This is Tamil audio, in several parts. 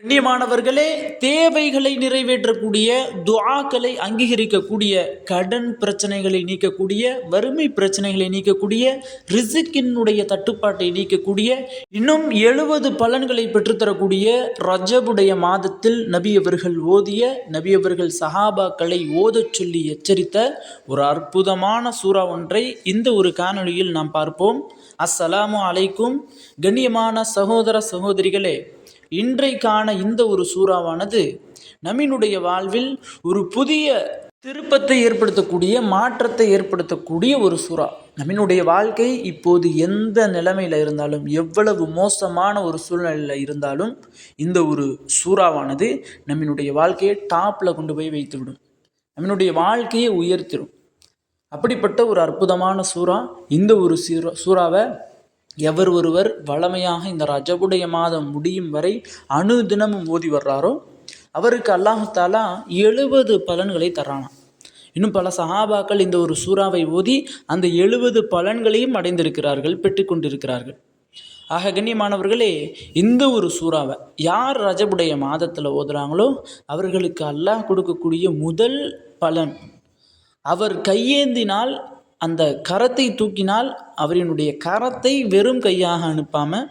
கண்ணியமானவர்களே, தேவைகளை நிறைவேற்றக்கூடிய, துஆக்களை அங்கீகரிக்கக்கூடிய, கடன் பிரச்சனைகளை நீக்கக்கூடிய, வறுமை பிரச்சனைகளை நீக்கக்கூடிய, ரிஸ்கினுடைய தட்டுப்பாட்டை நீக்கக்கூடிய, இன்னும் 70 பலன்களை பெற்றுத்தரக்கூடிய ரஜபுடைய மாதத்தில் நபி அவர்கள் ஓதிய, நபி அவர்கள் சஹாபாக்களை ஓதச் சொல்லி எச்சரித்த ஒரு அற்புதமான சூரா ஒன்றை இந்த ஒரு காணொளியில் நாம் பார்ப்போம். அஸ்ஸலாமு அலைக்கும். கண்ணியமான சகோதர சகோதரிகளே, இன்றைக்கான இந்த ஒரு சூறாவானது நம்மினுடைய வாழ்வில் ஒரு புதிய திருப்பத்தை ஏற்படுத்தக்கூடிய, மாற்றத்தை ஏற்படுத்தக்கூடிய ஒரு சூறா. நம்மினுடைய வாழ்க்கை இப்போது எந்த நிலைமையில் இருந்தாலும், எவ்வளவு மோசமான ஒரு சூழ்நிலையில் இருந்தாலும், இந்த ஒரு சூறாவானது நம்மினுடைய வாழ்க்கையை டாப்பில் கொண்டு போய் வைத்துவிடும், நம்மினுடைய வாழ்க்கையை உயர்த்திடும். அப்படிப்பட்ட ஒரு அற்புதமான சூறா. இந்த ஒரு சூறாவை எவர் ஒருவர் வளமையாக இந்த ரஜபுடைய மாதம் முடியும் வரை அனுதினமும் ஓதி வர்றாரோ அவருக்கு அல்லாஹ் தஆலா 70 பலன்களை தர்றானாம். இன்னும் பல சஹாபாக்கள் இந்த ஒரு சூறாவை ஓதி அந்த 70 பலன்களையும் அடைந்திருக்கிறார்கள், பெற்றுக்கொண்டிருக்கிறார்கள். ஆக கண்ணியமானவர்களே, இந்த ஒரு சூறாவை யார் ரஜபுடைய மாதத்தில் ஓதுறாங்களோ அவர்களுக்கு அல்லாஹ் கொடுக்கக்கூடிய முதல் பலன், அவர் கையேந்தினால், அந்த கரத்தை தூக்கினால், அவரினுடைய கரத்தை வெறும் கையாக அனுப்பாமல்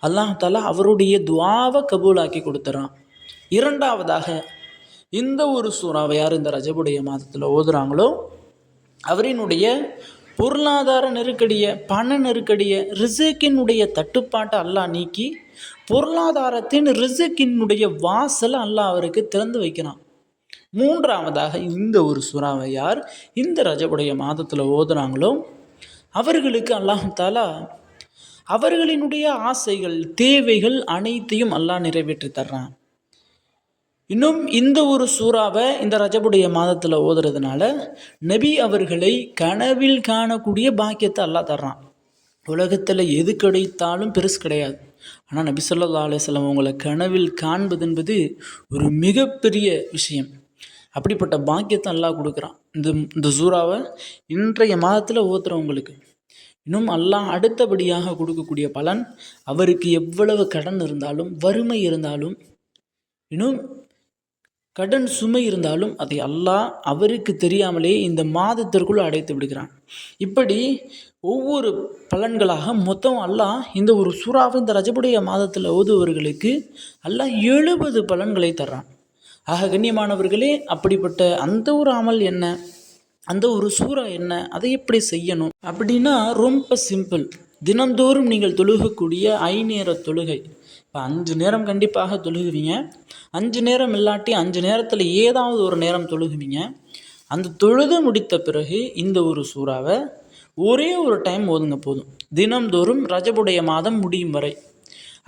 அல்லாஹ் தஆலா அவருடைய துஆவை கபூலாக்கி கொடுத்துறான். இரண்டாவதாக, இந்த ஒரு சூறாவை யார் இந்த ரஜபுடைய மாதத்தில் ஓதுறாங்களோ அவரினுடைய பொருளாதார நெருக்கடியை, பண நெருக்கடியை, ரிஸ்கினுடைய தட்டுப்பாட்டை அல்லாஹ் நீக்கி பொருளாதாரத்தின் ரிஸ்கினுடைய வாசலை அல்லாஹ் அவருக்கு திறந்து வைக்கிறான். மூன்றாவதாக, இந்த ஒரு சூறாவை யார் இந்த ரஜபுடைய மாதத்தில் ஓதுறாங்களோ அவர்களுக்கு அல்லாஹ் தஆலா அவர்களினுடைய ஆசைகள், தேவைகள் அனைத்தையும் அல்லாஹ் நிறைவேற்றி தர்றான். இன்னும் இந்த ஒரு சூறாவை இந்த ரஜபுடைய மாதத்தில் ஓதுறதுனால நபி அவர்களை கனவில் காணக்கூடிய பாக்கியத்தை அல்லாஹ் தர்றான். உலகத்தில் எது கிடைத்தாலும் பெருசு கிடையாது. ஆனால் நபி ஸல்லல்லாஹு அலைஹி வஸல்லம் அவங்களை கனவில் காண்பது என்பது ஒரு மிகப்பெரிய விஷயம். அப்படிப்பட்ட பாக்கியத்தை அல்லாஹ் கொடுக்குறான். இந்த சூறாவை இன்றைய மாதத்தில் ஓத்துறவங்களுக்கு இன்னும் அல்லாஹ் அடுத்தபடியாக கொடுக்கக்கூடிய பலன், அவருக்கு எவ்வளவு கடன் இருந்தாலும், வறுமை இருந்தாலும், இன்னும் கடன் சுமை இருந்தாலும் அதை அல்லாஹ் அவருக்கு தெரியாமலே இந்த மாதத்திற்குள் அடைத்து விடுகிறான். இப்படி ஒவ்வொரு பலன்களாக மொத்தம் அல்லாஹ் இந்த ஒரு சூறாவை இந்த ரஜபுடைய மாதத்தில் ஓதுவர்களுக்கு அல்லாஹ் 70 பலன்களை தர்றான். ஆக கண்ணியமானவர்களே, அப்படிப்பட்ட அந்த ஒரு அமல் என்ன, அந்த ஒரு சூறா என்ன, அதை எப்படி செய்யணும் அப்படின்னா ரொம்ப சிம்பிள். தினந்தோறும் நீங்கள் தொழுகக்கூடிய 5 நேர தொழுகை. இப்போ 5 நேரம் கண்டிப்பாக தொழுகுவீங்க. 5 நேரம் இல்லாட்டி 5 நேரத்தில் ஏதாவது ஒரு நேரம் தொழுகுவீங்க. அந்த தொழுது முடித்த பிறகு இந்த ஒரு சூறாவை ஒரே ஒரு டைம் ஓதுங்க போதும், தினந்தோறும் ரஜபுடைய மாதம் முடியும் வரை.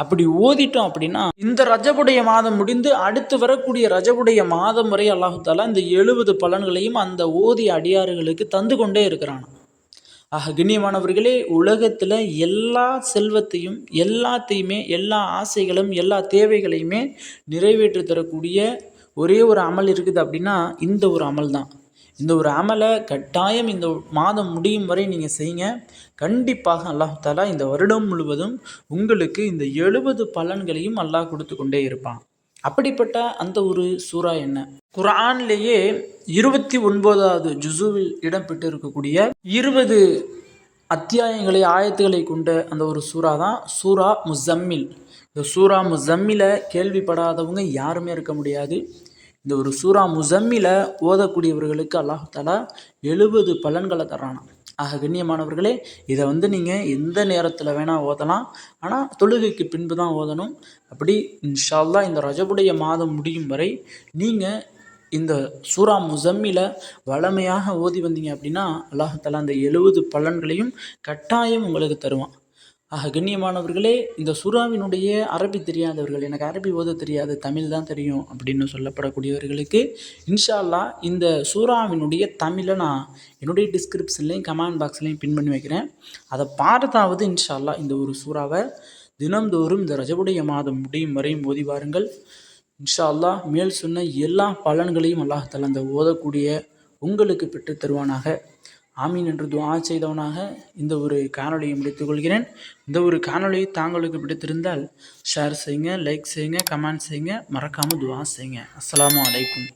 அப்படி ஓதிட்டோம் அப்படின்னா இந்த ரஜபுடைய மாதம் முடிந்து அடுத்து வரக்கூடிய ரஜபுடைய மாதம் வரை அல்லாஹ் தஆலா இந்த 70 பலன்களையும் அந்த ஓதிய அடியாறுகளுக்கு தந்து கொண்டே இருக்கிறான். ஆக கண்ணியமானவர்களே, உலகத்தில் எல்லா செல்வத்தையும், எல்லாத்தையுமே, எல்லா ஆசைகளும், எல்லா தேவைகளையுமே நிறைவேற்றி தரக்கூடிய ஒரே ஒரு அமல் இருக்குது அப்படின்னா இந்த ஒரு அமல் தான். இந்த ஒரு அமலை கட்டாயம் இந்த மாதம் முடியும் வரை நீங்கள் செய்யுங்க. கண்டிப்பாக அல்லாஹ் தஆலா இந்த வருடம் முழுவதும் உங்களுக்கு இந்த 70 பலன்களையும் அல்லாஹ் கொடுத்து கொண்டே இருப்பான். அப்படிப்பட்ட அந்த ஒரு சூறா என்ன? குர்ஆனிலேயே 29வது ஜுஸுவில் இடம்பெற்று இருக்கக்கூடிய 20 அத்தியாயங்களை, ஆயத்துக்களை கொண்ட அந்த ஒரு சூறா தான் சூரா முஸம்மில். இந்த சூரா முஸம்மிலை கேள்விப்படாதவங்க யாருமே இருக்க முடியாது. இந்த ஒரு சூரா முஸம்மிலை ஓதக்கூடியவர்களுக்கு அல்லாஹ் தஆலா 70 பலன்களை தர்றானாம். ஆக கண்ணியமானவர்களே, இதை நீங்கள் எந்த நேரத்தில் வேணால் ஓதலாம். ஆனால் தொழுகைக்கு பின்பு தான் ஓதணும். அப்படி இன்ஷா அல்லாஹ் இந்த ரஜபுடைய மாதம் முடியும் வரை நீங்கள் இந்த சூரா முஸம்மிலை வளமையாக ஓதி வந்தீங்க அப்படின்னா அல்லாஹ் தஆலா அந்த 70 பலன்களையும் கட்டாயம் உங்களுக்கு தருவான். ஆக கண்ணியமானவர்களே, இந்த சூறாவினுடைய அரபி தெரியாதவர்கள், எனக்கு அரபி ஓத தெரியாது, தமிழ் தான் தெரியும் அப்படின்னு சொல்லப்படக்கூடியவர்களுக்கு இன்ஷா அல்லாஹ் இந்த சூறாவினுடைய தமிழை நான் என்னுடைய டிஸ்கிரிப்ஷன்லேயும் கமெண்ட் பாக்ஸ்லேயும் பின் பண்ணி வைக்கிறேன். அதை பார்த்தாவது இன்ஷா அல்லாஹ் இந்த ஒரு சூறாவை தினந்தோறும் இந்த ரஜபுடைய மாதம் முடியும் வரையும் ஓதி வாருங்கள். இன்ஷா அல்லாஹ் மேல் சொன்ன எல்லா பலன்களையும் அல்லாஹ் தஆலா அந்த ஓதக்கூடிய உங்களுக்கு பெற்று தருவானாக. ஆமீன் என்று துஆ செய்தவனாக இந்த ஒரு காணொலியை முடித்துக் கொள்கிறேன். இந்த ஒரு காணொலி தாங்களுக்கு பிடித்திருந்தால் ஷேர் செய்யுங்க, லைக் செய்யுங்க, கமெண்ட் செய்யுங்க, மறக்காமல் துஆ செய்யுங்க. அஸ்ஸலாமு அலைக்கும்.